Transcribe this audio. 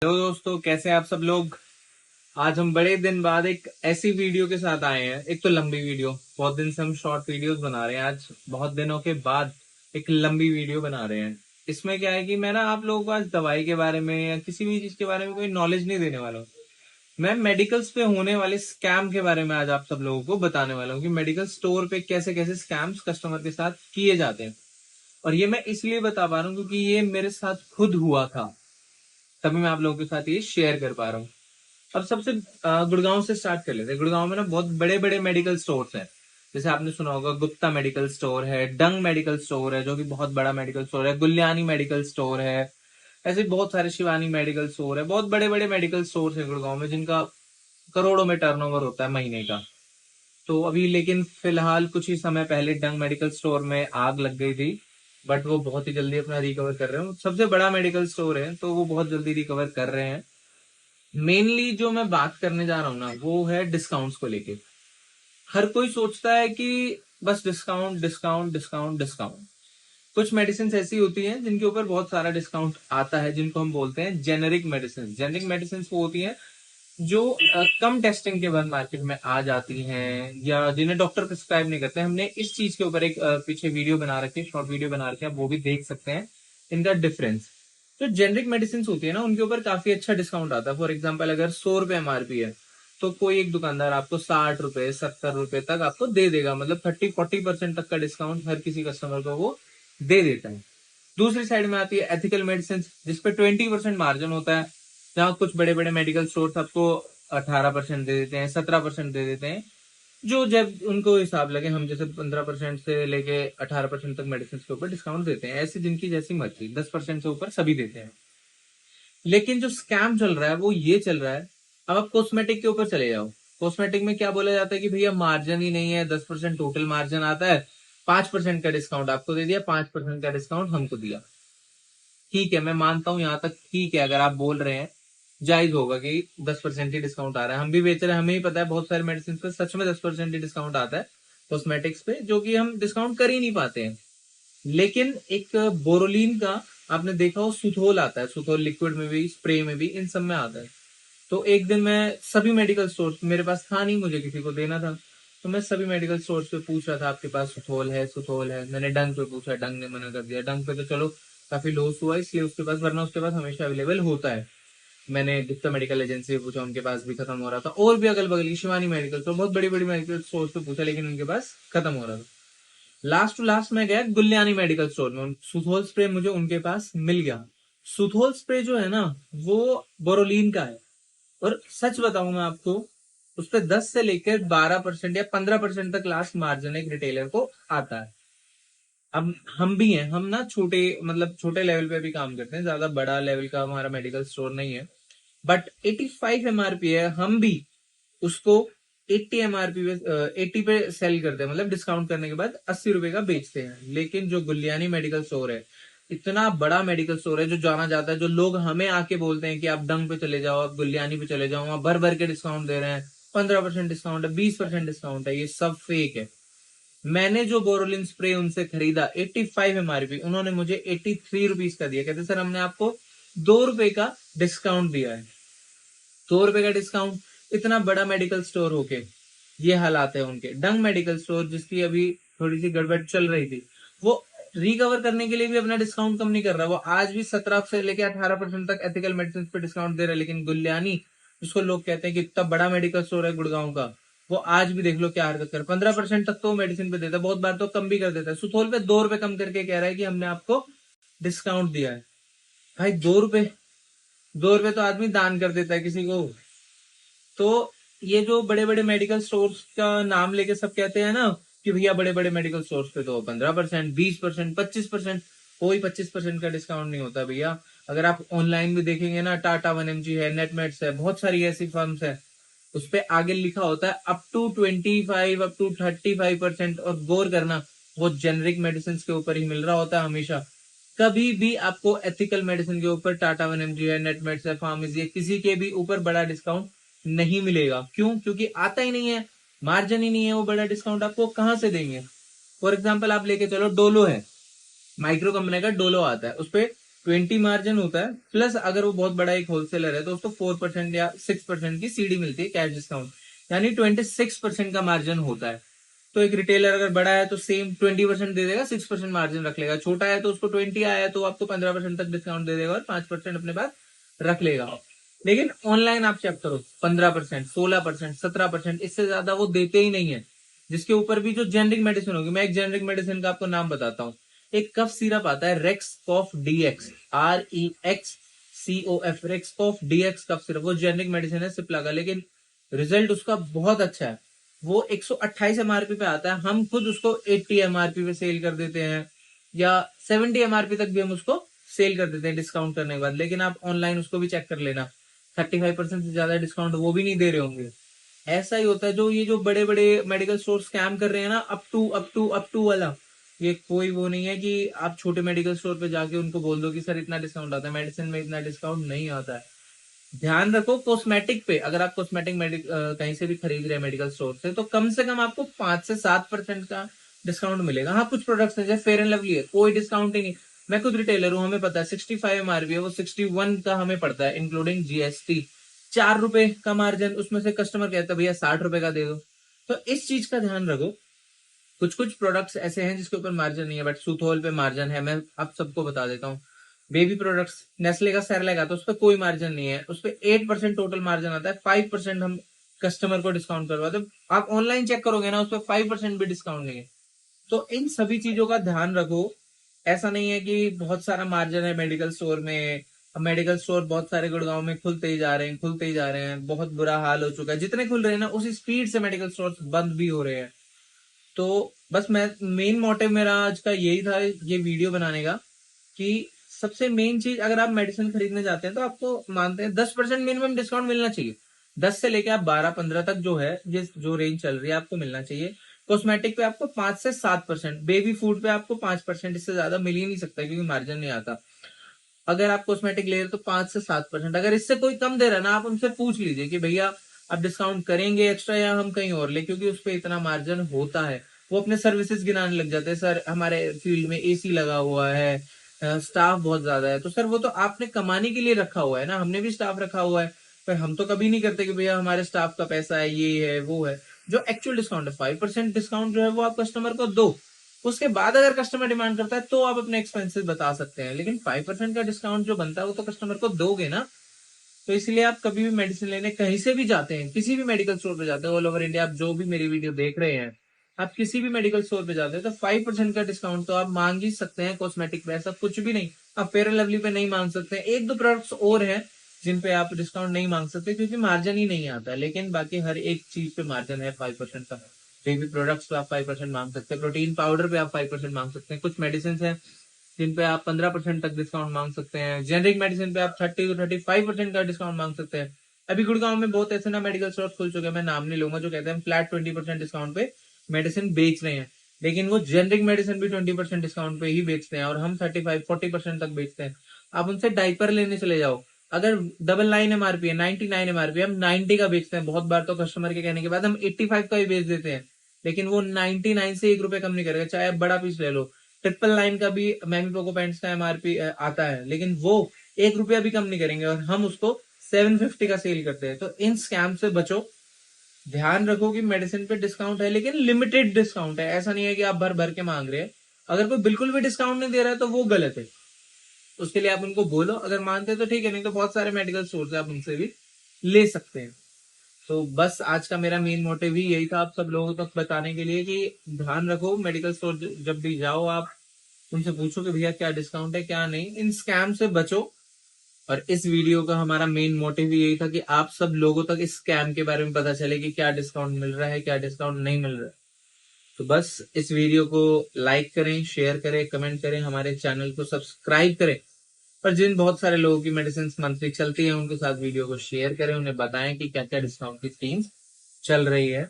Hello दोस्तों, कैसे हैं आप सब लोग। आज हम बड़े दिन बाद एक ऐसी वीडियो के साथ आए हैं। एक तो लंबी वीडियो, बहुत दिन से हम शॉर्ट वीडियोस बना रहे हैं। आज बहुत दिनों के बाद एक लंबी वीडियो बना रहे हैं। इसमें क्या है कि मैं ना आप लोगों को आज दवाई के बारे में या किसी भी चीज के बारे में कोई नॉलेज नहीं देने वाला हूँ। मैं मेडिकल्स पे होने वाले स्कैम के बारे में आज आप सब लोगों को बताने वाला हूँ कि मेडिकल स्टोर पे कैसे कैसे स्कैम्स कस्टमर के साथ किए जाते हैं। और ये मैं इसलिए बता पा रहा हूँ क्योंकि ये मेरे साथ खुद हुआ था, तभी मैं आप लोगों के साथ ये शेयर कर पा रहा हूँ। अब सबसे गुड़गांव से स्टार्ट कर लेते हैं। गुड़गांव में ना बहुत बड़े बड़े मेडिकल स्टोर्स हैं। जैसे आपने सुना होगा, गुप्ता मेडिकल स्टोर है, डंग मेडिकल स्टोर है जो कि बहुत बड़ा मेडिकल स्टोर है, गुल्यानी मेडिकल स्टोर है, ऐसे बहुत सारे शिवानी मेडिकल स्टोर है। बहुत बड़े बड़े मेडिकल स्टोर है गुड़गांव में जिनका करोड़ों में टर्नओवर होता है महीने का। तो अभी लेकिन फिलहाल कुछ ही समय पहले डंग मेडिकल स्टोर में आग लग गई थी, बट वो बहुत ही जल्दी अपना रिकवर कर रहे हैं। सबसे बड़ा मेडिकल स्टोर है तो वो बहुत जल्दी रिकवर कर रहे हैं। मेनली जो मैं बात करने जा रहा हूँ ना, वो है डिस्काउंट्स को लेके। हर कोई सोचता है कि बस डिस्काउंट डिस्काउंट डिस्काउंट डिस्काउंट। कुछ मेडिसिन ऐसी होती हैं जिनके ऊपर बहुत सारा डिस्काउंट आता है, जिनको हम बोलते हैं जेनेरिक मेडिसिन। जेनेरिक मेडिसिन वो होती हैं जो कम टेस्टिंग के बाद मार्केट में आ जाती हैं, या जिन्हें डॉक्टर प्रिस्क्राइब नहीं करते। हमने इस चीज के ऊपर एक पीछे वीडियो बना रखी है, शॉर्ट वीडियो बना रखी है, आप वो भी देख सकते हैं इनका डिफरेंस। जो जेनरिक मेडिसिन होती है ना, उनके ऊपर काफी अच्छा डिस्काउंट आता है। फॉर एग्जाम्पल, अगर 100 रुपए एमआरपी है तो कोई एक दुकानदार आपको 60 रुपए 70 रुपए तक आपको दे देगा। मतलब 30-40% तक का डिस्काउंट हर किसी कस्टमर को वो दे देता है। दूसरी साइड में आती है एथिकल मेडिसिन, जिसपे 20% मार्जिन होता है। जहां कुछ बड़े बड़े मेडिकल स्टोर आपको 18% दे देते हैं, 17% दे देते हैं। जो जब उनको हिसाब लगे, हम जैसे 15% से लेके 18% तक मेडिसिन के ऊपर डिस्काउंट देते हैं। ऐसे जिनकी जैसी मर्जी, 10% से ऊपर सभी देते हैं। लेकिन जो स्कैम चल रहा है वो ये चल रहा है। अब आप कॉस्मेटिक के ऊपर चले जाओ। कॉस्मेटिक में क्या बोला जाता है कि भैया मार्जिन ही नहीं है, 10% टोटल मार्जिन आता है, 5% का डिस्काउंट आपको दे दिया, 5% का डिस्काउंट हमको दिया। ठीक है, मैं मानता हूं यहां तक, ठीक है। अगर आप बोल रहे हैं, जायज होगा कि 10% ही डिस्काउंट आ रहा है। हम भी बेच रहे हैं, हमें ही पता है बहुत सारे मेडिसिन पे सच में 10% ही डिस्काउंट आता है कॉस्मेटिक्स पे, जो कि हम डिस्काउंट कर ही नहीं पाते हैं। लेकिन एक बोरोलीन का आपने देखा हो, सुथोल आता है। सुथोल लिक्विड में भी, स्प्रे में भी, इन सब में आता है। तो एक दिन मैं सभी मेडिकल स्टोर, मेरे पास था नहीं, मुझे किसी को देना था, तो मैं सभी मेडिकल स्टोर पे पूछ रहा था आपके पास सुथोल है, सुथोल है। मैंने डंग पे पूछा, डंग ने मना कर दिया। डंग पे तो चलो काफी लॉस हुआ इसलिए उसके पास, वरना उसके पास हमेशा अवेलेबल होता है। मैंने गुप्ता मेडिकल एजेंसी पे पूछा, उनके पास भी खत्म हो रहा था। और भी अगल बगल की शिवानी मेडिकल स्टोर, बहुत बड़ी बड़ी मेडिकल स्टोर पे पूछा, लेकिन उनके पास खत्म हो रहा था। लास्ट टू लास्ट में गया गुल्यानी मेडिकल स्टोर में, सुथोल स्प्रे मुझे उनके पास मिल गया। सुथोल स्प्रे जो है ना, वो बोरोलीन का है। और सच बताऊं मैं आपको, उस पर 10 से लेकर 12% या 15% तक लास्ट मार्जिन एक रिटेलर को आता है। अब हम भी हैं, हम ना छोटे, मतलब छोटे लेवल पे भी काम करते हैं, ज्यादा बड़ा लेवल का हमारा मेडिकल स्टोर नहीं है। बट 85 एमआरपी है, हम भी उसको 80 एमआरपी पे 80 पे सेल करते हैं। मतलब डिस्काउंट करने के बाद 80 रुपए का बेचते हैं। लेकिन जो गुलियानी मेडिकल स्टोर है, इतना बड़ा मेडिकल स्टोर है जो जाना जाता है, जो लोग हमें आके बोलते हैं कि आप डंग पे चले जाओ, आप गुलियानी पे चले जाओ, वहां भर भर के डिस्काउंट दे रहे हैं। 15% डिस्काउंट है, 20% डिस्काउंट है, ये सब फेक है। मैंने जो बोरोलिन स्प्रे उनसे खरीदा 85 एमआरपी, उन्होंने मुझे 83 रुपीज का दिया। कहते सर हमने आपको 2 रुपए का डिस्काउंट दिया है। 2 रुपए का डिस्काउंट, इतना बड़ा मेडिकल स्टोर होके ये हालात है उनके। डंग मेडिकल स्टोर, जिसकी अभी थोड़ी सी गड़बड़ चल रही थी, वो रिकवर करने के लिए भी अपना डिस्काउंट कम नहीं कर रहा। वो आज भी 17 से लेकर 18% तक एथिकल मेडिसिन पे डिस्काउंट दे रहा है। लेकिन गुल्यानी, जिसको लोग कहते हैं कि इतना बड़ा मेडिकल स्टोर है गुड़गांव का, वो आज भी देख लो क्या हरकत कर, 15% तक तो मेडिसिन पे देता है, बहुत बार तो कम भी कर देता है। सुथोल पे 2 रुपए कम करके कह रहा है कि हमने आपको डिस्काउंट दिया है। भाई 2 रुपए, 2 रुपए तो आदमी दान कर देता है किसी को। तो ये जो बड़े बड़े मेडिकल स्टोर्स का नाम लेके सब कहते हैं ना कि भैया बड़े बड़े मेडिकल स्टोर्स पे तो 15%, 20%, 25%, कोई 25% का डिस्काउंट नहीं होता भैया। अगर आप ऑनलाइन भी देखेंगे ना, टाटा 1mg है, नेटमेट्स है, बहुत सारी ऐसी फर्म्स है, उस पे आगे लिखा होता है अप टू 25, अप टू 35%। और गौर करना, वो जेनरिक मेडिसिन के ऊपर ही मिल रहा होता है हमेशा। कभी भी आपको एथिकल मेडिसिन के ऊपर, टाटा 1mg है, नेटमेट्स है, फार्मेसी है, किसी के भी ऊपर बड़ा डिस्काउंट नहीं मिलेगा। क्यों? क्योंकि आता ही नहीं है, मार्जिन ही नहीं है। वो बड़ा डिस्काउंट आपको कहां से देंगे? फॉर एग्जाम्पल आप लेके चलो, डोलो है, माइक्रो कंपनी का डोलो आता है, उस पे 20 मार्जिन होता है, प्लस अगर वो बहुत बड़ा एक होलसेलर है तो उसको 4% या 6% की सीडी मिलती है कैश डिस्काउंट, यानी 26% का मार्जिन होता है। तो एक रिटेलर अगर बड़ा है तो सेम 20% दे देगा, 6% मार्जिन रख लेगा। छोटा है तो उसको 20 आया तो आपको 15% तक डिस्काउंट दे देगा और 5% अपने पास रख लेगा। लेकिन ऑनलाइन आप चेक करो, 15%, 16%, 17%, इससे ज्यादा वो देते ही नहीं है। जिसके ऊपर भी जो जेनरिक मेडिसिन होगी, मैं एक जेनरिक मेडिसिन का आपको नाम बताता हूँ। एक कफ सिरप आता है रेक्स कॉफ डीएक्स, REXCOF, रेक्स कॉफ डीएक्स कफ सिरप, वो जेनरिक मेडिसिन है सिप्ला का, लेकिन रिजल्ट उसका बहुत अच्छा है। वो 128 एमआरपी पे आता है, हम खुद उसको 80 एमआरपी पे सेल कर देते हैं, या 70 एमआरपी तक भी हम उसको सेल कर देते हैं डिस्काउंट करने के बाद। लेकिन आप ऑनलाइन उसको भी चेक कर लेना, 35% से ज्यादा डिस्काउंट वो भी नहीं दे रहे होंगे। ऐसा ही होता है। जो ये जो बड़े बड़े मेडिकल स्टोर स्कैम कर रहे हैं ना, अप टू वाला, ये कोई वो नहीं है कि आप छोटे मेडिकल स्टोर पे जाके उनको बोल दो कि सर इतना डिस्काउंट आता है, मेडिसिन में इतना डिस्काउंट नहीं आता है। ध्यान रखो कॉस्मेटिक पे, अगर आप कॉस्मेटिक कहीं से भी खरीद रहे हैं मेडिकल स्टोर से कम आपको 5 से 7% का डिस्काउंट मिलेगा। हाँ, कुछ प्रोडक्ट्स हैं जैसे फेयर एंड लवली है, कोई डिस्काउंट ही नहीं। मैं खुद रिटेलर हूँ, हमें पता है 65 एमआरपी है, वो 61 का हमें पड़ता है इंक्लूडिंग जीएसटी। 4 रुपए का मार्जिन, उसमें से कस्टमर कहता है भैया 60 रुपए का दे दो। तो इस चीज का ध्यान रखो। कुछ कुछ प्रोडक्ट्स ऐसे हैं जिसके ऊपर मार्जिन नहीं है, बट सुथोल पे मार्जिन है। मैं आप सबको बता देता हूँ, बेबी प्रोडक्ट्स नेस्ले का सेरेलैक आता है, उस पर कोई मार्जिन नहीं है, उस पर 8% टोटल मार्जिन आता है, 5% हम कस्टमर को डिस्काउंट करवाते हैं। आप ऑनलाइन चेक करोगे ना, उस पर 5% भी डिस्काउंट नहीं है। तो इन सभी चीजों का ध्यान रखो। ऐसा नहीं है कि बहुत सारा मार्जिन है मेडिकल स्टोर में। अब मेडिकल स्टोर बहुत सारे गुड़गांव में खुलते ही जा रहे हैं, खुलते ही जा रहे हैं, बहुत बुरा हाल हो चुका है। जितने खुल रहे हैं ना, उसी स्पीड से मेडिकल स्टोर बंद भी हो रहे हैं। तो बस मैं मेन मोटिव मेरा आज का यही था ये वीडियो बनाने का, कि सबसे मेन चीज, अगर आप मेडिसिन खरीदने जाते हैं तो आपको मानते हैं 10% मिनिमम डिस्काउंट मिलना चाहिए। 10 से लेके आप 12-15 तक जो है, जिस जो रेंज चल रही है आपको मिलना चाहिए। कॉस्मेटिक पे आपको 5 से 7%, बेबी फूड पे आपको 5%, इससे ज्यादा मिल ही नहीं सकता क्योंकि मार्जिन नहीं आता। अगर आप कॉस्मेटिक ले रहे हो तो 5 से 7%। अगर इससे कोई कम दे रहा है ना, आप उनसे पूछ लीजिए कि भैया आप डिस्काउंट करेंगे एक्स्ट्रा या हम कहीं और ले, क्योंकि उस पर इतना मार्जिन होता है। वो अपने सर्विसेज गिनाने लग जाते हैं, सर हमारे फील्ड में एसी लगा हुआ है, स्टाफ बहुत ज्यादा है। तो सर वो तो आपने कमाने के लिए रखा हुआ है ना, हमने भी स्टाफ रखा हुआ है। पर हम तो कभी नहीं करते कि भैया हमारे स्टाफ का पैसा है, ये है वो है। जो एक्चुअल डिस्काउंट है 5% डिस्काउंट जो है वो आप कस्टमर को दो। उसके बाद अगर कस्टमर डिमांड करता है तो आप अपने एक्सपेंसेस बता सकते हैं, लेकिन 5% का डिस्काउंट जो बनता है वो तो कस्टमर को दोगे ना। तो इसलिए आप कभी भी मेडिसिन लेने कहीं से भी जाते हैं, किसी भी मेडिकल स्टोर पे जाते हैं ऑल ओवर इंडिया, आप जो भी मेरी वीडियो देख रहे हैं, आप किसी भी मेडिकल स्टोर पे जाते हैं तो 5% का डिस्काउंट तो आप मांग ही सकते हैं। कॉस्मेटिक पे ऐसा कुछ भी नहीं, आप फेयर एंड लवली पे नहीं मांग सकते। एक दो प्रोडक्ट्स और हैं जिन पे आप डिस्काउंट नहीं मांग सकते क्योंकि मार्जिन ही नहीं आता, लेकिन बाकी हर एक चीज पे मार्जिन है 5% का। बेबी प्रोडक्ट्स पे आप 5% मांग सकते हैं, प्रोटीन पाउडर पे आप 5% मांग सकते हैं, कुछ मेडिसिन है जिन पे आप 15% तक डिस्काउंट मांग सकते हैं, जेनरिक मेडिसिन पे आप 30 to 35% का डिस्काउंट मांग सकते हैं। अभी गुड़गांव में बहुत ऐसे ना मेडिकल स्टोर खुल चुके हैं, मैं नाम नहीं लूंगा, जो कहते हैं फ्लैट 20% डिस्काउंट पे मेडिसिन बेच रहे हैं। लेकिन वो जेनरिक मेडिसिन भी 20% डिस्काउंट पे ही बेचते हैं और हम 35-40% तक बेचते हैं। आप उनसे डाइपर लेने चले जाओ, अगर 99 एमआरपी है, 99 एमआरपी, हम 90 का बेचते हैं। बहुत बार तो कस्टमर के कहने के बाद हम 85 का ही बेच देते हैं, लेकिन वो 99 से 1 रुपए कम नहीं करेगा, चाहे आप बड़ा पीस ले लो। 999 का भी मैमी पोको पैंट्स का एमआरपी आता है, लेकिन वो 1 रुपया भी कम नहीं करेंगे और हम उसको 750 का सेल करते हैं। तो इन स्कैम से बचो। ध्यान रखो कि मेडिसिन पे डिस्काउंट है, लेकिन लिमिटेड डिस्काउंट है। ऐसा नहीं है कि आप भर भर के मांग रहे हैं। अगर कोई बिल्कुल भी डिस्काउंट नहीं दे रहा है तो वो गलत है, उसके लिए आप उनको बोलो। अगर मानते हैं तो ठीक है, नहीं तो बहुत सारे मेडिकल स्टोर है, आप उनसे भी ले सकते हैं। तो बस आज का मेरा मेन मोटिव ही यही था, आप सब लोगों तक बताने के लिए कि ध्यान रखो मेडिकल स्टोर जब भी जाओ, आप उनसे पूछो कि भैया क्या डिस्काउंट है क्या नहीं, इन स्कैम से बचो। और इस वीडियो का हमारा मेन मोटिव यही था कि आप सब लोगों तक इस स्कैम के बारे में पता चले कि क्या डिस्काउंट मिल रहा है, क्या डिस्काउंट नहीं मिल रहा है। तो बस इस वीडियो को लाइक करें, शेयर करें, कमेंट करें, हमारे चैनल को सब्सक्राइब करें। और जिन बहुत सारे लोगों की मेडिसिन मंथली चलती है उनके साथ वीडियो को शेयर करें, उन्हें बताएं कि क्या क्या डिस्काउंट की स्कीम्स चल रही है।